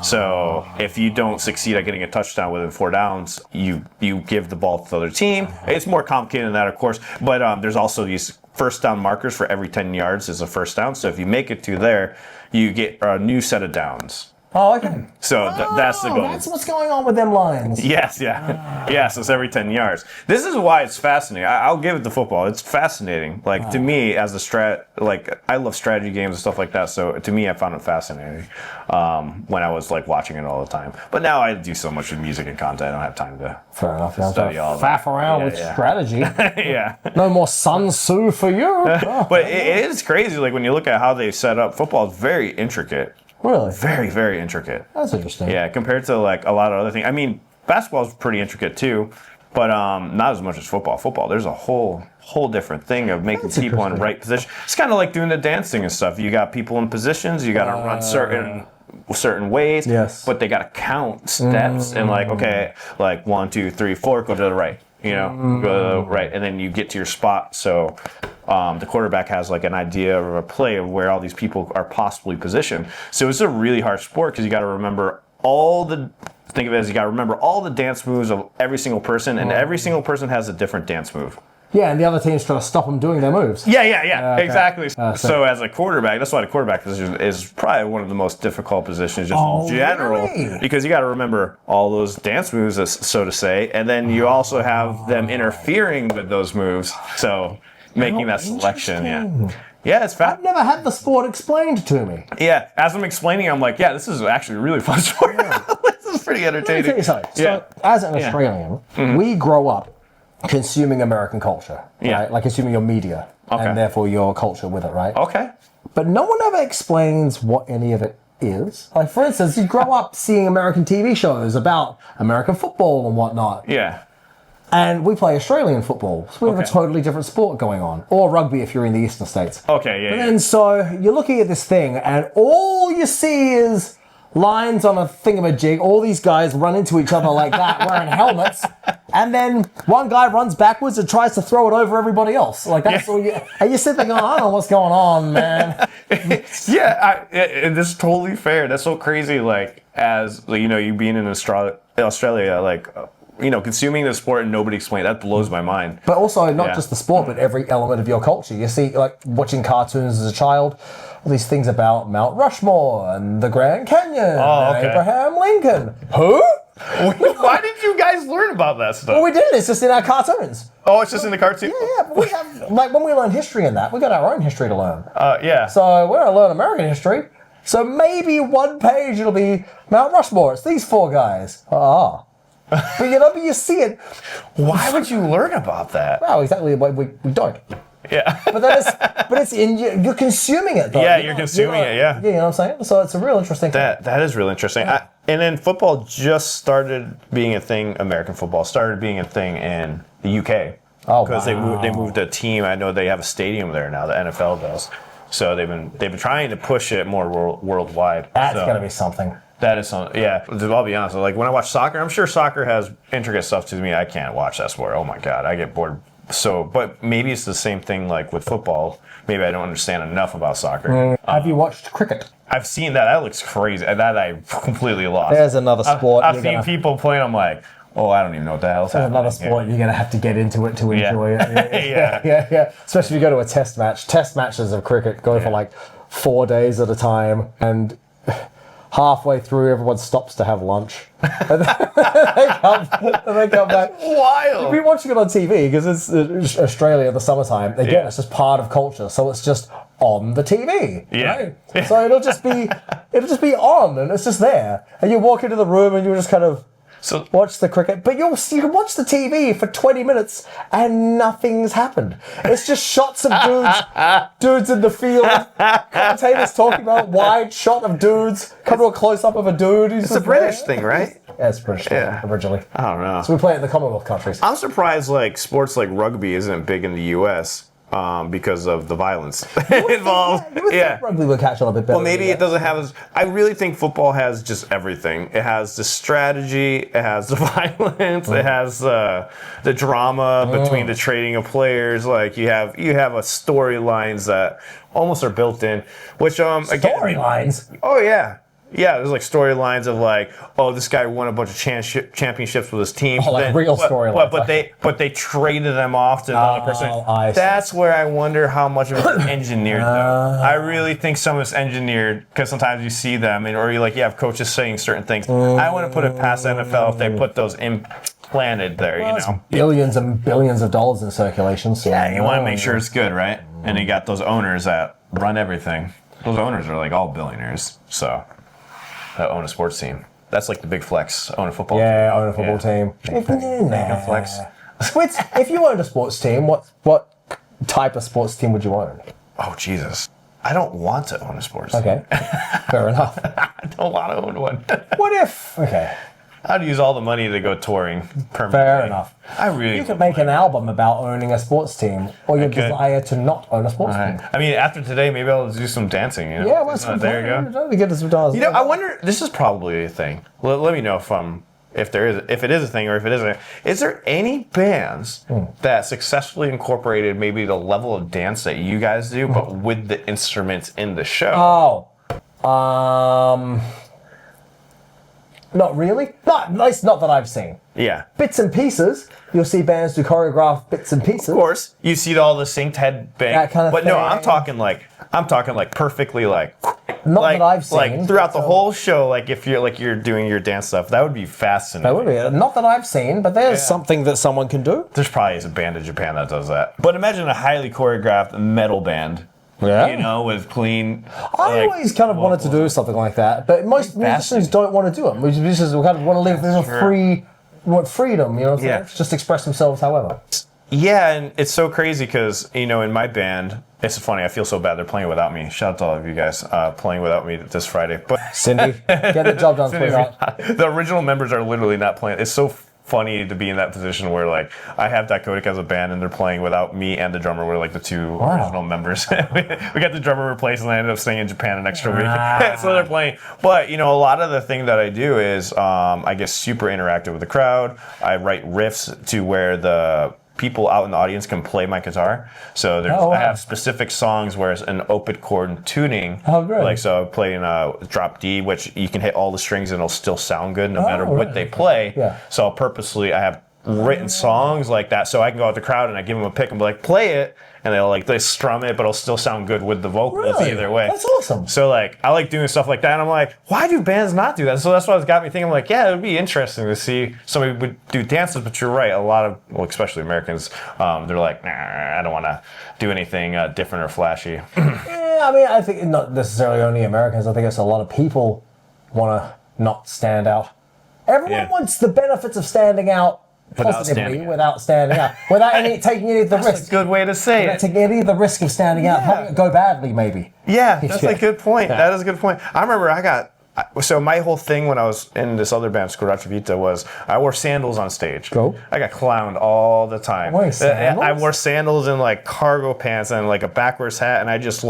So if you don't succeed at getting a touchdown within 4 downs, you give the ball to the other team. It's more complicated than that, of course, but there's also these first down markers for every 10 yards is a first down. So if you make it to there, you get a new set of downs. Oh, okay. So that's the goal. That's what's going on with them lines. Yes, yeah. Yeah, so it's every 10 yards. This is why it's fascinating. I'll give it to football. It's fascinating. Like, to me, as I love strategy games and stuff like that, so to me, I found it fascinating when I was, like, watching it all the time. But now I do so much with music and content, I don't have time to Fair enough. study all that. Faff around with strategy. Yeah. No more Sun Tzu for you. But it is crazy, like, when you look at how they set up, football is very intricate. Really? Very, very intricate. That's interesting. Yeah, compared to like a lot of other things. I mean, basketball is pretty intricate too, but not as much as football. Football, there's a whole different thing of making people in right position. It's kind of like doing the dancing and stuff. You got people in positions. You got to run certain ways. Yes. But they got to count steps and like, okay, like 1, 2, 3, 4, go to the right. You know, go to the right, and then you get to your spot. So the quarterback has like an idea of a play of where all these people are possibly positioned. So it's a really hard sport because you got to remember think of it as you got to remember all the dance moves of every single person, and every single person has a different dance move. Yeah, and the other team's trying to stop them doing their moves. Yeah, Okay. exactly. So as a quarterback, that's why the quarterback position is probably one of the most difficult positions just in general. Really? Because you got to remember all those dance moves, so to say, and then you also have them interfering with those moves. So making that selection, yeah, it's fat. I've never had the sport explained to me. Yeah, as I'm explaining, I'm like, yeah, this is actually a really fun sport. This is pretty Let me entertaining. tell you something. So, as an Australian, we grow up consuming American culture, right? Like consuming your media, and therefore your culture with it, right? Okay. But no one ever explains what any of it is. Like, for instance, you grow up seeing American TV shows about American football and whatnot. Yeah. And we play Australian football. So we have a totally different sport going on. Or rugby if you're in the eastern states. Okay, yeah. And so you're looking at this thing, and all you see is lines on a thingamajig. All these guys run into each other like that, wearing helmets. And then one guy runs backwards and tries to throw it over everybody else. Like, that's all you... And you sit there going, I don't know what's going on, man. And this is totally fair. That's so crazy, like, as, you know, you being in Australia, like... consuming the sport and nobody explained that blows my mind. But also not just the sport, but every element of your culture. You see, like watching cartoons as a child, all these things about Mount Rushmore and the Grand Canyon and Abraham Lincoln. Who? Why did you guys learn about that stuff? Well, we didn't. It's just in our cartoons. Oh, it's just in the cartoon? Yeah, but we have, like when we learn history and that, we got our own history to learn. Yeah. So we're going to learn American history. So maybe one page it'll be Mount Rushmore. It's these 4 guys. But you see it. Why would you learn about that? Well, exactly. We don't. Yeah. But it's in you. You're consuming it though. Yeah, you're consuming it. Yeah. You know what I'm saying? So it's a real interesting thing. That is really interesting. And then football just started being a thing. American football started being a thing in the UK. Oh, because they moved a team. I know they have a stadium there now. The NFL does. So they've been trying to push it more worldwide. That's gonna be something. That is something. Yeah. I'll be honest. Like when I watch soccer, I'm sure soccer has intricate stuff to me. I can't watch that sport. Oh my god, I get bored. So, but maybe it's the same thing like with football. Maybe I don't understand enough about soccer. Have you watched cricket? I've seen that. That looks crazy. That I completely lost. There's another sport. I've seen people playing. I'm like, oh, I don't even know what the hell's happening. Another sport you're going to have to get into it to enjoy it. Yeah. Especially if you go to a test match. Test matches of cricket go for like 4 days at a time, and halfway through, everyone stops to have lunch. And they come back. Wild. You'll be watching it on TV because it's Australia in the summertime. Again, it's just part of culture, so it's just on the TV. Yeah. Right? So it'll just be on, and it's just there. And you walk into the room, and you just kind of watch the cricket, but you can watch the TV for 20 minutes and nothing's happened. It's just shots of dudes in the field, commentators talking about wide shot of dudes, come to a close-up of a dude. It's a British thing, right? Yeah, it's British originally. I don't know. So we play it in the Commonwealth countries. I'm surprised like sports like rugby isn't big in the US because of the violence involved. You would think rugby would catch on a bit better. Well, maybe it doesn't have as... I really think football has just everything. It has the strategy, it has the violence, it has the drama between the trading of players. Like you have a storylines that almost are built in, which storylines. Oh yeah. Yeah, there's like storylines of like, oh, this guy won a bunch of championships with his team. Oh, like real storylines. But they traded them off to another person. That's where I wonder how much of it's engineered, though. I really think some of it's engineered because sometimes you see them, or you have coaches saying certain things. I want to put it past the NFL if they put those implanted there. Well, billions and billions of dollars in circulation. So yeah, you want to make sure it's good, right? And you got those owners that run everything. Those owners are like all billionaires, so. That own a sports team. That's like the big flex. Own a football team. Yeah, own a football team. Flex. If you owned a sports team, what type of sports team would you own? Oh, Jesus. I don't want to own a sports team. Okay. Fair enough. I don't want to own one. What if... Okay. I'd use all the money to go touring permanently. Fair enough. You could make an album about owning a sports team, or your desire to not own a sports team. I mean, after today, maybe I'll do some dancing. Yeah, well, there you go. That'd be good as well. I wonder. This is probably a thing. Let me know if it is a thing, or if it isn't. Is there any bands that successfully incorporated maybe the level of dance that you guys do, but with the instruments in the show? Not really. At least not that I've seen. Yeah. Bits and pieces. You'll see bands do choreographed bits and pieces. Of course. You see all the synced head bang. That kind of but thing. no, I'm talking like perfectly like. Not that I've seen. Like throughout the whole show, like if you're doing your dance stuff, that would be fascinating. That would be. Not that I've seen, but there's something that someone can do. There's probably a band in Japan that does that. But imagine a highly choreographed metal band. Yeah. With clean. I always kind of wanted to do something like that, but most musicians don't want to do it. Musicians kind of want to live this freedom, you know what I'm saying? Just express themselves however. Yeah, and it's so crazy because, in my band, it's funny, I feel so bad they're playing without me. Shout out to all of you guys playing without me this Friday. But Cindy, get the job done. The original members are literally not playing. It's so funny to be in that position where like I have Dicodec as a band and they're playing without me and the drummer. We're like the two original members. we got the drummer replaced and I ended up staying in Japan an extra week. So they're playing. But a lot of the thing that I do is I get super interactive with the crowd. I write riffs to where the people out in the audience can play my guitar. So I have specific songs where it's an open chord tuning. Oh, great. Like, so I play in a drop D, which you can hit all the strings and it'll still sound good no matter what they play. Yeah. So purposely, I have written songs like that so I can go out to the crowd and I give them a pick and be like, play it. And they strum it, but it'll still sound good with the vocals either way. That's awesome. So I like doing stuff like that. And I'm like, why do bands not do that? So that's what got me thinking. I'm like, yeah, it would be interesting to see somebody would do dances. But you're right. A lot of, especially Americans, they're like, nah, I don't want to do anything different or flashy. Yeah, I mean, I think not necessarily only Americans. I think it's a lot of people want to not stand out. Everyone wants the benefits of standing out positively without standing out, without taking any of the risk. That's a good way to say it. Taking any of the risk of standing out, having it go badly, maybe. Yeah, that's a good point. That is a good point. I remember so my whole thing when I was in this other band, Choreography Vita, was I wore sandals on stage. Cool. I got clowned all the time. Wearing sandals? I wore sandals and like cargo pants and like a backwards hat, and I didn't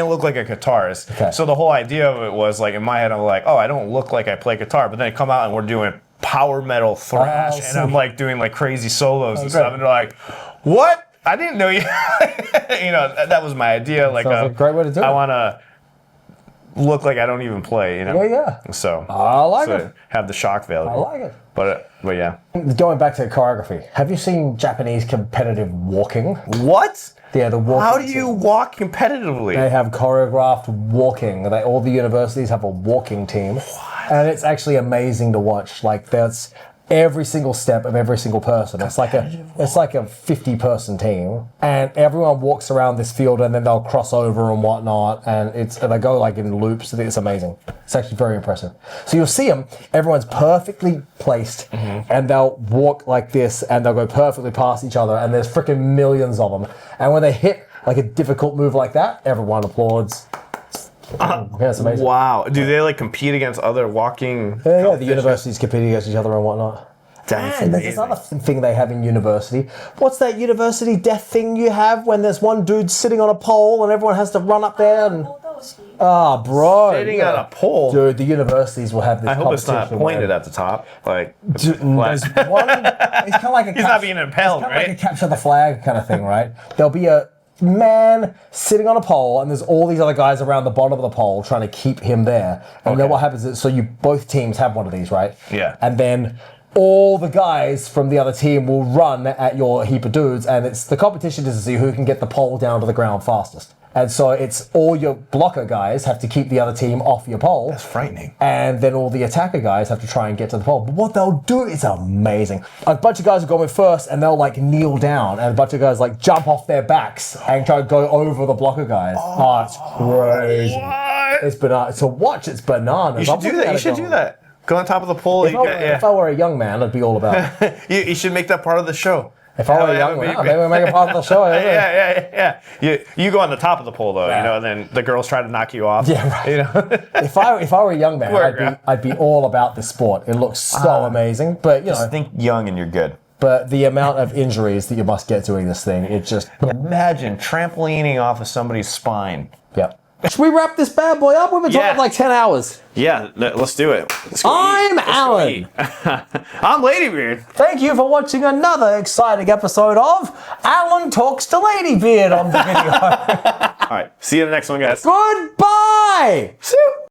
look like a guitarist. Okay. So the whole idea of it was like in my head, I'm like, oh, I don't look like I play guitar, but then I come out and we're doing power metal thrash, and I'm like doing like crazy solos and stuff, and they're like, what? I didn't know you. That was my idea. Like a great way to do it. I want to look like I don't even play, Yeah. So I like it. Have the shock value. I like it. But yeah. Going back to choreography, have you seen Japanese competitive walking? What? Yeah, the walking. How do you walk competitively? They have choreographed walking. All the universities have a walking team. What? And it's actually amazing to watch. Like that's every single step of every single person. It's like a 50-person team, and everyone walks around this field, and then they'll cross over and whatnot, and they go like in loops. It's amazing. It's actually very impressive. So you'll see them. Everyone's perfectly placed, and they'll walk like this, and they'll go perfectly past each other, and there's freaking millions of them. And when they hit like a difficult move like that, everyone applauds. Yeah, it's amazing. Wow. Do they like compete against other walking? Yeah, the universities compete against each other and whatnot. That's and there's this other thing they have in university. What's that university death thing you have when there's one dude sitting on a pole and everyone has to run up there and... bro. Sitting on a pole? Dude, the universities will have this I hope it's not pointed at the top. Like, there's one... It's kind of like a... He's not being impelled, right? Like a capture the flag kind of thing, right? There'll be a man sitting on a pole, and there's all these other guys around the bottom of the pole trying to keep him there. And then what happens is, both teams have one of these, right? Yeah. And then all the guys from the other team will run at your heap of dudes, and the competition is to see who can get the pole down to the ground fastest. And so it's all your blocker guys have to keep the other team off your pole. That's frightening. And then all the attacker guys have to try and get to the pole. But what they'll do is amazing. A bunch of guys will go in first, and they'll like kneel down, and a bunch of guys like jump off their backs and try to go over the blocker guys. Oh, it's crazy. What? It's bananas. To watch, it's bananas. You should do that. You should do that. Go on top of the pole. If I were a young man, I'd be all about it. You should make that part of the show. If I were a young man, maybe we'll make a part of the show. Yeah. You go on the top of the pole though, and then the girls try to knock you off. Yeah, right. If I were a young man, I'd be all about this sport. It looks so amazing, but just think young and you're good. But the amount of injuries that you must get doing this thing, it just... Imagine trampolining off of somebody's spine. Yeah. Should we wrap this bad boy up? We've been talking like 10 hours. Yeah, let's do it. I'm Alan. I'm Ladybeard. Thank you for watching another exciting episode of Alan Talks to Ladybeard on the video. All right, see you in the next one, guys. Goodbye. See you.